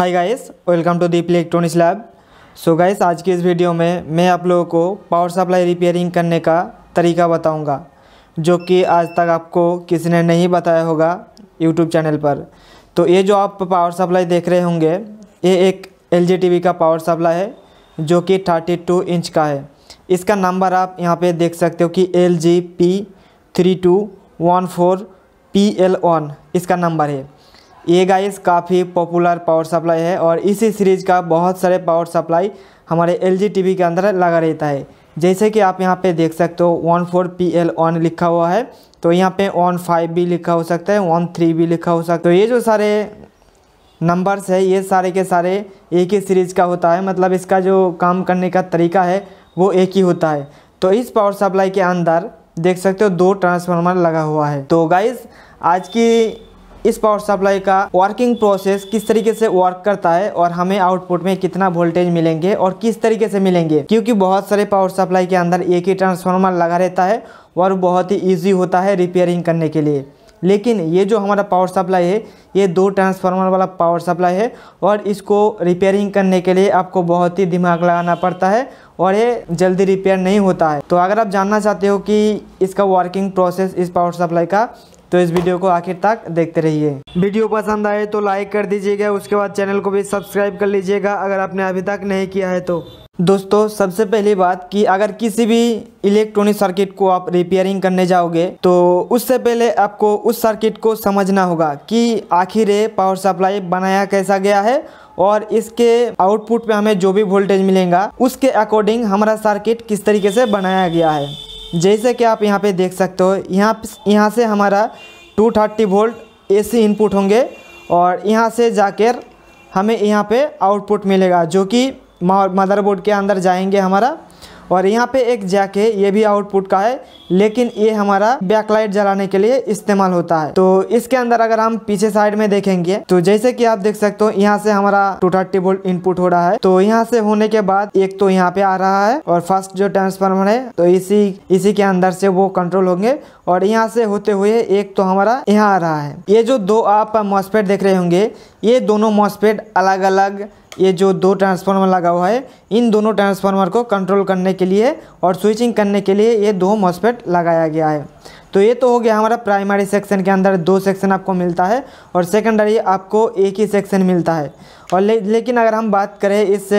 Hi guys, welcome to Deep electronics lab. So guys, आज की इस वीडियो में मैं आप लोगों को पावर सप्लाई रिपेयरिंग करने का तरीका बताऊंगा, जो कि आज तक आपको किसी ने नहीं बताया होगा यूट्यूब चैनल पर। तो ये जो आप पावर सप्लाई देख रहे होंगे, ये एक LG TV का पावर सप्लाई है, जो कि 32 इंच का है। इसका नंबर आप यहाँ पे देख सकते हो कि LG P3214PL1 इसका नंबर है। ये गाइस काफ़ी पॉपुलर पावर सप्लाई है और इसी सीरीज़ का बहुत सारे पावर सप्लाई हमारे LG TV के अंदर लगा रहता है। जैसे कि आप यहाँ पे देख सकते हो 14PL1 लिखा हुआ है, तो यहाँ पे 15 भी लिखा हो सकता है, 13 भी लिखा हो सकता है। तो ये जो सारे नंबर्स है, ये सारे के सारे एक ही सीरीज़ का होता है, मतलब इसका जो काम करने का तरीका है वो एक ही होता है। तो इस पावर सप्लाई के अंदर देख सकते हो 2 ट्रांसफार्मर लगा हुआ है। तो गाइस, आज की इस पावर सप्लाई का वर्किंग प्रोसेस किस तरीके से वर्क करता है और हमें आउटपुट में कितना वोल्टेज मिलेंगे और किस तरीके से मिलेंगे, क्योंकि बहुत सारे पावर सप्लाई के अंदर एक ही ट्रांसफार्मर लगा रहता है और बहुत ही इजी होता है रिपेयरिंग करने के लिए। लेकिन ये जो हमारा पावर सप्लाई है, ये 2 ट्रांसफार्मर वाला पावर सप्लाई है और इसको रिपेयरिंग करने के लिए आपको बहुत ही दिमाग लगाना पड़ता है और ये जल्दी रिपेयर नहीं होता है। तो अगर आप जानना चाहते हो कि इसका वर्किंग प्रोसेस इस पावर सप्लाई का, तो इस वीडियो को आखिर तक देखते रहिए। वीडियो पसंद आए तो लाइक कर दीजिएगा, उसके बाद चैनल को भी सब्सक्राइब कर लीजिएगा अगर आपने अभी तक नहीं किया है तो। दोस्तों, सबसे पहली बात कि अगर किसी भी इलेक्ट्रॉनिक सर्किट को आप रिपेयरिंग करने जाओगे, तो उससे पहले आपको उस सर्किट को समझना होगा कि आखिर ये पावर सप्लाई बनाया कैसा गया है और इसके आउटपुट पे हमें जो भी वोल्टेज मिलेगा उसके अकॉर्डिंग हमारा सर्किट किस तरीके से बनाया गया है। जैसे कि आप यहाँ पे देख सकते हो, यहाँ से हमारा 230 वोल्ट AC इनपुट होंगे और यहाँ से जाकर हमें यहाँ पे आउटपुट मिलेगा, जो कि मदरबोर्ड के अंदर जाएंगे हमारा। और यहाँ पे एक जैक है, ये भी आउटपुट का है, लेकिन ये हमारा बैकलाइट जलाने के लिए इस्तेमाल होता है। तो इसके अंदर अगर हम पीछे साइड में देखेंगे, तो जैसे कि आप देख सकते हो, यहाँ से हमारा 230 वोल्ट इनपुट हो रहा है। तो यहाँ से होने के बाद एक तो यहाँ पे आ रहा है और फर्स्ट जो ट्रांसफार्मर है, तो इसी के अंदर से वो कंट्रोल होंगे और यहाँ से होते हुए एक तो हमारा यहाँ आ रहा है। ये जो 2 आप मॉसफेट देख रहे होंगे, ये दोनों मॉसफेट अलग अलग, ये जो 2 ट्रांसफार्मर लगा हुआ है, इन दोनों ट्रांसफार्मर को कंट्रोल करने के लिए और स्विचिंग करने के लिए ये 2 मॉसफेट लगाया गया है। तो ये तो हो गया हमारा प्राइमरी सेक्शन के अंदर 2 सेक्शन आपको मिलता है और सेकेंडरी आपको एक ही सेक्शन मिलता है। और लेकिन अगर हम बात करें इस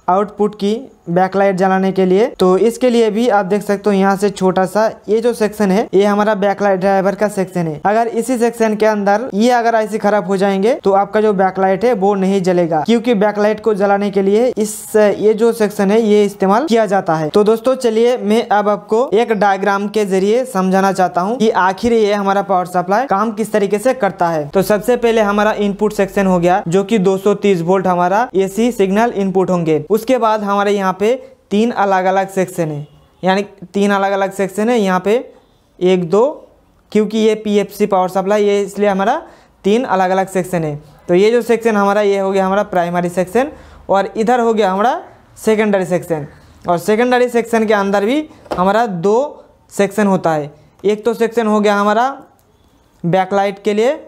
आउटपुट की बैकलाइट जलाने के लिए, तो इसके लिए भी आप देख सकते हो यहाँ से छोटा सा ये जो सेक्शन है, ये हमारा बैकलाइट ड्राइवर का सेक्शन है। अगर इसी सेक्शन के अंदर ये अगर ऐसे खराब हो जाएंगे तो आपका जो बैकलाइट है वो नहीं जलेगा, क्योंकि बैकलाइट को जलाने के लिए ये जो सेक्शन है ये इस्तेमाल किया जाता है। तो दोस्तों, चलिए मैं अब आपको एक डायग्राम के जरिए समझाना चाहता हूँ कि आखिर ये हमारा पावर सप्लाई काम किस तरीके से करता है। तो सबसे पहले हमारा इनपुट सेक्शन हो गया, जो कि 230 वोल्ट हमारा AC सिग्नल इनपुट होंगे। उसके बाद हमारे यहाँ पे 3 अलग अलग सेक्शन है, यानी 3 अलग अलग सेक्शन है यहाँ पे 1 2, क्योंकि ये PFC पावर सप्लाई है इसलिए हमारा 3 अलग अलग सेक्शन है। तो ये जो सेक्शन हमारा, ये हो गया हमारा प्राइमरी सेक्शन और इधर हो गया हमारा सेकेंडरी सेक्शन। और सेकेंडरी सेक्शन के अंदर भी हमारा 2 सेक्शन होता है। एक तो सेक्शन हो गया हमारा बैकलाइट के लिए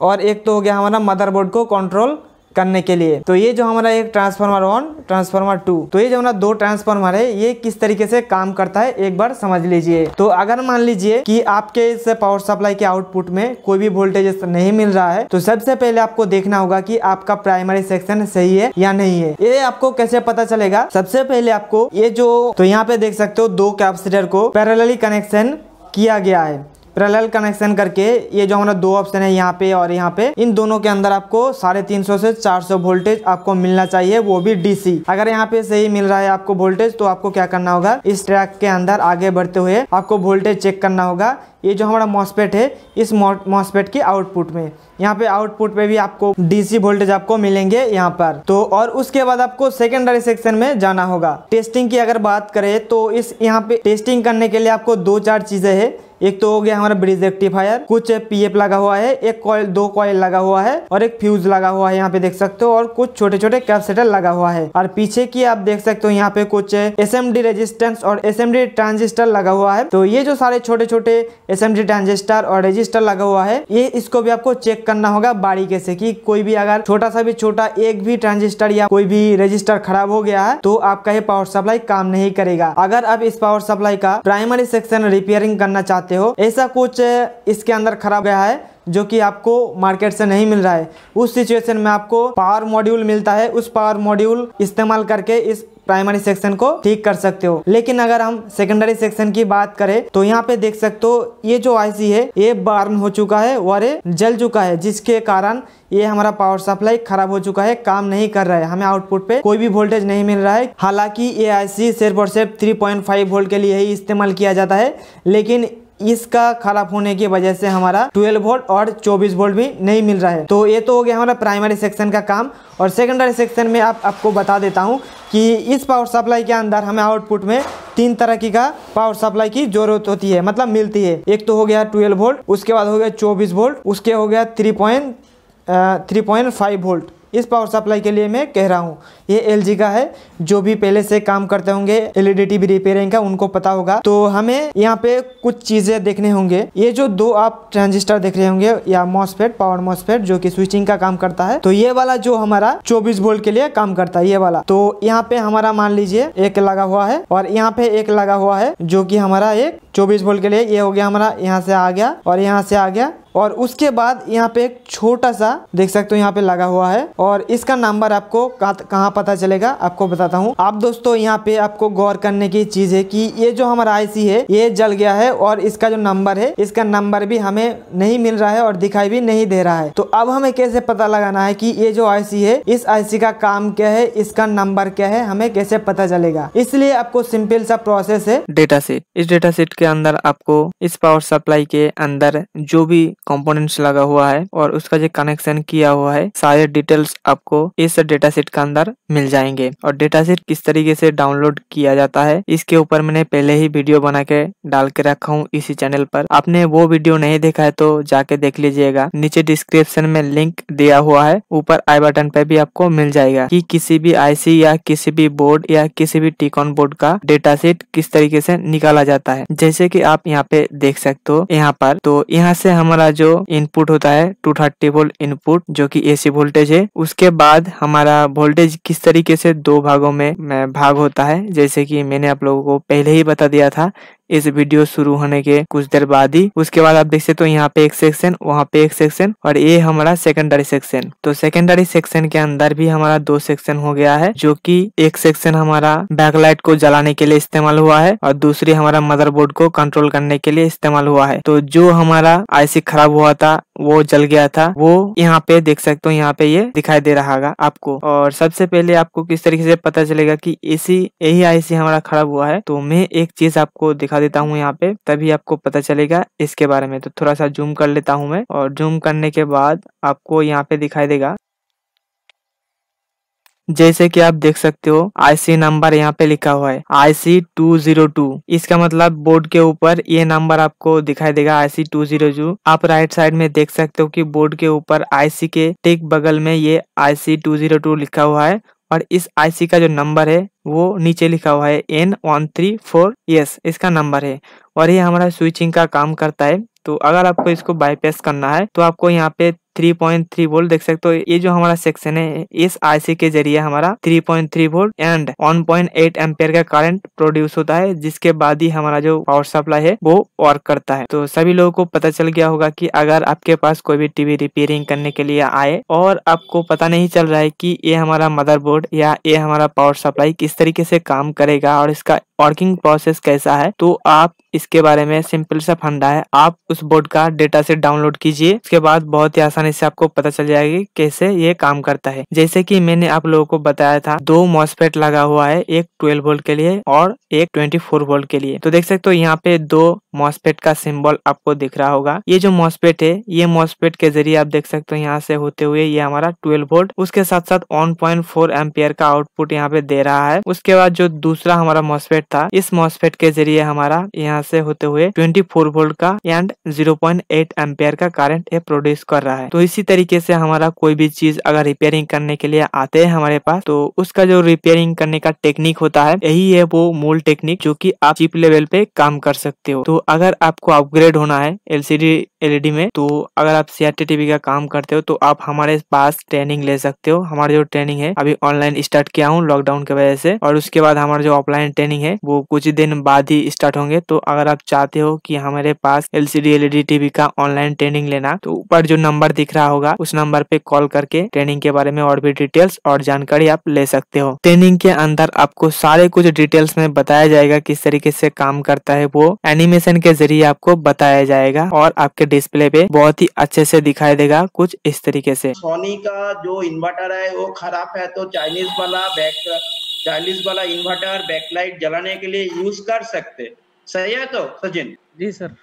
और एक तो हो गया हमारा मदरबोर्ड को कंट्रोल करने के लिए। तो ये जो हमारा एक ट्रांसफार्मर 1, ट्रांसफार्मर 2, तो ये जो हमारा 2 ट्रांसफार्मर है, ये किस तरीके से काम करता है एक बार समझ लीजिए। तो अगर मान लीजिए कि आपके इस पावर सप्लाई के आउटपुट में कोई भी वोल्टेज नहीं मिल रहा है, तो सबसे पहले आपको देखना होगा कि आपका प्राइमरी सेक्शन सही है या नहीं है। ये आपको कैसे पता चलेगा? सबसे पहले आपको ये जो, तो यहाँ पे देख सकते हो 2 कैपेसिटर को पैरेलली कनेक्शन किया गया है। पैरेलल कनेक्शन करके ये जो हमारा 2 ऑप्शन है यहाँ पे और यहाँ पे, इन दोनों के अंदर आपको 350 से 400 वोल्टेज आपको मिलना चाहिए, वो भी DC। अगर यहाँ पे सही मिल रहा है आपको वोल्टेज, तो आपको क्या करना होगा, इस ट्रैक के अंदर आगे बढ़ते हुए आपको वोल्टेज चेक करना होगा। ये जो हमारा मॉसफेट है, इस मॉसफेट की आउटपुट में, यहाँ पे आउटपुट पे भी आपको DC वोल्टेज आपको मिलेंगे यहाँ पर। तो और उसके बाद आपको सेकेंडरी सेक्शन में जाना होगा। टेस्टिंग की अगर बात करें, तो इस यहाँ पे टेस्टिंग करने के लिए आपको 2-4 चीजें है। एक तो हो गया हमारा ब्रिज रेक्टिफायर, कुछ PF लगा हुआ है, एक कॉइल 2 कॉइल लगा हुआ है और एक फ्यूज लगा हुआ है यहाँ पे देख सकते हो, और कुछ छोटे छोटे कैपेसिटर लगा हुआ है। और पीछे की आप देख सकते हो यहाँ पे कुछ SMD रेजिस्टेंस और SMD ट्रांजिस्टर लगा हुआ है। तो ये जो सारे छोटे छोटे SMD ट्रांजिस्टर और रजिस्टर लगा हुआ है, ये इसको भी आपको चेक करना होगा बारीकी से कि कोई भी अगर छोटा एक भी ट्रांजिस्टर या कोई भी रजिस्टर खराब हो गया है तो आपका ये पावर सप्लाई काम नहीं करेगा। अगर आप इस पावर सप्लाई का प्राइमरी सेक्शन रिपेयरिंग करना चाहते हो, ऐसा कुछ इसके अंदर खराब गया है जो कि आपको मार्केट से नहीं मिल रहा है, उस सिचुएशन में आपको पावर मॉड्यूल मिलता है, उस पावर मॉड्यूल इस्तेमाल करके इस प्राइमरी सेक्शन को ठीक कर सकते हो। लेकिन अगर हम सेकेंडरी सेक्शन की बात करें तो यहाँ पे देख सकते हो ये जो आईसी है ये बर्न हो चुका है और ये जल चुका है, जिसके कारण ये हमारा पावर सप्लाई खराब हो चुका है, काम नहीं कर रहा है, हमें आउटपुट पे कोई भी वोल्टेज नहीं मिल रहा है। हालांकि ये आईसी सिर्फ और सिर्फ 3.5 वोल्ट के लिए ही इस्तेमाल किया जाता है, लेकिन इसका खराब होने की वजह से हमारा 12 वोल्ट और 24 वोल्ट भी नहीं मिल रहा है। तो ये तो हो गया हमारा प्राइमरी सेक्शन का काम। और सेकेंडरी सेक्शन में आपको बता देता हूँ कि इस पावर सप्लाई के अंदर हमें आउटपुट में 3 तरह की का पावर सप्लाई की जरूरत होती है, मतलब मिलती है। एक तो हो गया 12 वोल्ट, उसके बाद हो गया 24 वोल्ट, उसके हो गया 3.5 वोल्ट। इस पावर सप्लाई के लिए मैं कह रहा हूँ, ये LG का है, जो भी पहले से काम करते होंगे LED टीवी रिपेयरिंग का उनको पता होगा। तो हमें यहाँ पे कुछ चीजें देखने होंगे। ये जो 2 आप ट्रांजिस्टर देख रहे होंगे या मॉसफेट, पावर मॉसफेट जो कि स्विचिंग का काम करता है, तो ये वाला जो हमारा 24 वोल्ट के लिए काम करता है ये वाला, तो यहाँ पे हमारा मान लीजिए एक लगा हुआ है और यहाँ पे एक लगा हुआ है जो कि हमारा एक 24 वोल्ट के लिए, ये हो गया हमारा, यहाँ से आ गया और यहाँ से आ गया। और उसके बाद यहाँ पे एक छोटा सा देख सकते हो यहाँ पे लगा हुआ है, और इसका नंबर आपको कहाँ पता चलेगा आपको बताता हूँ। आप दोस्तों यहाँ पे आपको गौर करने की चीज है कि ये जो हमारा आईसी है ये जल गया है और इसका जो नंबर है, इसका नंबर भी हमें नहीं मिल रहा है और दिखाई भी नहीं दे रहा है। तो अब हमें कैसे पता लगाना है कि ये जो आईसी है, इस आईसी का काम क्या है, इसका नंबर क्या है, हमें कैसे पता चलेगा। इसलिए आपको सिंपल सा प्रोसेस है, डेटा शीट। इस डेटा शीट के अंदर आपको इस पावर सप्लाई के अंदर जो भी कंपोनेंट्स लगा हुआ है और उसका जो कनेक्शन किया हुआ है, सारे डिटेल्स आपको इस डेटा शीट के अंदर मिल जाएंगे। और डेटा शीट किस तरीके से डाउनलोड किया जाता है, इसके ऊपर मैंने पहले ही वीडियो बना के डाल के रखा हूँ इसी चैनल पर। आपने वो वीडियो नहीं देखा है तो जाके देख लीजिएगा, नीचे डिस्क्रिप्शन में लिंक दिया हुआ है, ऊपर आई बटन पे भी आपको मिल जाएगा कि किसी भी आईसी या किसी भी बोर्ड या किसी भी टीकॉन बोर्ड का डेटा शीट किस तरीके से निकाला जाता है। जैसे कि आप यहाँ पे देख सकते हो यहाँ पर, तो यहाँ से हमारा जो इनपुट होता है 230 वोल्ट इनपुट जो कि AC वोल्टेज है। उसके बाद हमारा वोल्टेज किस तरीके से 2 भागों में भाग होता है, जैसे कि मैंने आप लोगों को पहले ही बता दिया था इस वीडियो शुरू होने के कुछ देर बाद ही। उसके बाद आप देख सकते हो यहाँ पे एक सेक्शन, वहाँ पे एक सेक्शन, और ये हमारा सेकेंडरी सेक्शन। तो सेकेंडरी सेक्शन के अंदर भी हमारा 2 सेक्शन हो गया है, जो कि एक सेक्शन हमारा बैकलाइट को जलाने के लिए इस्तेमाल हुआ है और दूसरी हमारा मदरबोर्ड को कंट्रोल करने के लिए इस्तेमाल हुआ है। तो जो हमारा आईसी खराब हुआ था, वो जल गया था, वो यहाँ पे देख सकते हो, यहाँ पे ये दिखाई दे रहा होगा आपको। और सबसे पहले आपको किस तरीके से पता चलेगा कि यही आईसी हमारा खराब हुआ है, तो मैं एक चीज आपको दिखा देता हूँ यहाँ पे, तभी आपको पता चलेगा इसके बारे में। तो थोड़ा सा जूम कर लेता हूँ मैं, और जूम करने के बाद आपको यहाँ पे दिखाई देगा, जैसे कि आप देख सकते हो आईसी नंबर यहाँ पे लिखा हुआ है IC 202। इसका मतलब बोर्ड के ऊपर ये नंबर आपको दिखाई देगा IC 202। आप राइट साइड में देख सकते हो कि बोर्ड के ऊपर आईसी के ठीक बगल में ये IC 202 लिखा हुआ है, और इस आईसी का जो नंबर है वो नीचे लिखा हुआ है N134। यस, इसका नंबर है, और ये हमारा स्विचिंग का काम करता है। तो अगर आपको इसको बाईपास करना है तो आपको यहाँ पे 3.3 वोल्ट देख सकते हो, ये जो हमारा सेक्शन है इस आईसी के जरिए हमारा 3.3 वोल्ट एंड 1.8 एम्पियर का करंट प्रोड्यूस होता है, जिसके बाद ही हमारा जो पावर सप्लाई है वो वर्क करता है। तो सभी लोगों को पता चल गया होगा कि अगर आपके पास कोई भी टीवी रिपेयरिंग करने के लिए आए और आपको पता नहीं चल रहा है कि ये हमारा मदरबोर्ड या ये हमारा पावर सप्लाई किस तरीके से काम करेगा और इसका वर्किंग प्रोसेस कैसा है, तो आप इसके बारे में सिंपल सा फंडा है, आप उस बोर्ड का डेटा सेट डाउनलोड कीजिए। उसके बाद बहुत ही आसानी से आपको पता चल जाएगी कैसे ये काम करता है। जैसे कि मैंने आप लोगों को बताया था, 2 मॉसफेट लगा हुआ है, एक 12 वोल्ट के लिए और एक 24 वोल्ट के लिए। तो देख सकते हो यहाँ पे 2 मॉसफेट का सिंबल आपको दिख रहा होगा। ये जो मॉसफेट है, ये मॉसफेट के जरिए आप देख सकते हो यहाँ से होते हुए ये हमारा 12 वोल्ट, उसके साथ साथ 1.4 एम्पियर का आउटपुट यहाँ पे दे रहा है। उसके बाद जो दूसरा हमारा मॉसफेट था, इस मॉसफेट के जरिए हमारा यहाँ से होते हुए 24 वोल्ट का एंड 0.8 एम्पियर का करंट ये प्रोड्यूस कर रहा है। तो इसी तरीके से हमारा कोई भी चीज अगर रिपेयरिंग करने के लिए आते हैं हमारे पास, तो उसका जो रिपेयरिंग करने का टेक्निक होता है, यही है वो मूल टेक्निक जो कि आप चिप लेवल पे काम कर सकते हो। तो अगर आपको अपग्रेड होना है एलसीडी एलईडी में, तो अगर आप सीआरटी टीवी का काम करते हो तो आप हमारे पास ट्रेनिंग ले सकते हो। हमारी जो ट्रेनिंग है अभी ऑनलाइन स्टार्ट किया हूँ लॉकडाउन की वजह से, और उसके बाद हमारा जो ऑफलाइन ट्रेनिंग है वो कुछ दिन बाद ही स्टार्ट होंगे। तो अगर आप चाहते हो कि हमारे पास एलसीडी एलईडी टीवी का ऑनलाइन ट्रेनिंग लेना, तो ऊपर जो नंबर दिख रहा होगा उस नंबर पे कॉल करके ट्रेनिंग के बारे में और भी डिटेल्स और जानकारी आप ले सकते हो। ट्रेनिंग के अंदर आपको सारे कुछ डिटेल्स में बताया जाएगा किस तरीके से काम करता है, वो एनिमेशन के जरिए आपको बताया जाएगा और आपके डिस्प्ले पे बहुत ही अच्छे से दिखाई देगा कुछ इस तरीके से। सोनी का जो इन्वर्टर है वो खराब है, तो चाइनीज वाला इन्वर्टर बैकलाइट जलाने के लिए यूज कर सकते। सही है तो सचिन? जी सर।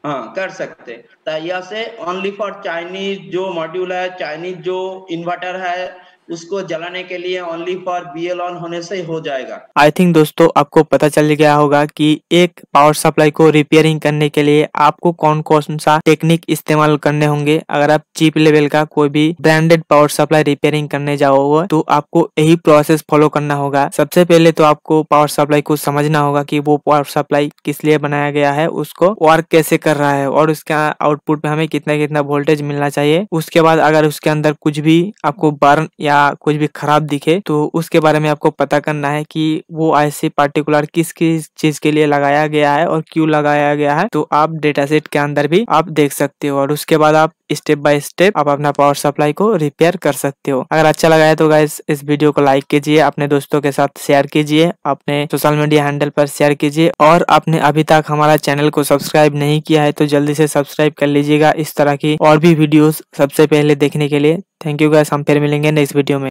हाँ कर सकते। तो यह से ओनली फॉर चाइनीज जो मॉड्यूल है, चाइनीज जो इन्वर्टर है, उसको जलाने के लिए ओनली फॉर बीएल ऑन होने से हो जाएगा। आई थिंक दोस्तों आपको पता चल गया होगा कि एक पावर सप्लाई को रिपेयरिंग करने के लिए आपको कौन कौन सा टेक्निक इस्तेमाल करने होंगे। अगर आप चीप लेवल का कोई भी ब्रांडेड पावर सप्लाई रिपेयरिंग करने जाओगे तो आपको यही प्रोसेस फॉलो करना होगा। सबसे पहले तो आपको पावर सप्लाई को समझना होगा कि वो पावर सप्लाई किस लिए बनाया गया है, उसको वर्क कैसे कर रहा है और उसका आउटपुट में हमें कितना कितना वोल्टेज मिलना चाहिए। उसके बाद अगर उसके अंदर कुछ भी आपको बर्न या कुछ भी खराब दिखे तो उसके बारे में आपको पता करना है कि वो ऐसे पार्टिकुलर किस किस चीज के लिए लगाया गया है और क्यों लगाया गया है। तो आप डेटा सेट के अंदर भी आप देख सकते हो और उसके बाद आप स्टेप बाय स्टेप आप अपना पावर सप्लाई को रिपेयर कर सकते हो। अगर अच्छा लगा है तो गाइस इस वीडियो को लाइक कीजिए, अपने दोस्तों के साथ शेयर कीजिए, अपने सोशल मीडिया हैंडल पर शेयर कीजिए, और आपने अभी तक हमारा चैनल को सब्सक्राइब नहीं किया है तो जल्दी से सब्सक्राइब कर लीजिएगा इस तरह की और भी वीडियोस सबसे पहले देखने के लिए। थैंक यू गाइस, हम फिर मिलेंगे नेक्स्ट वीडियो में।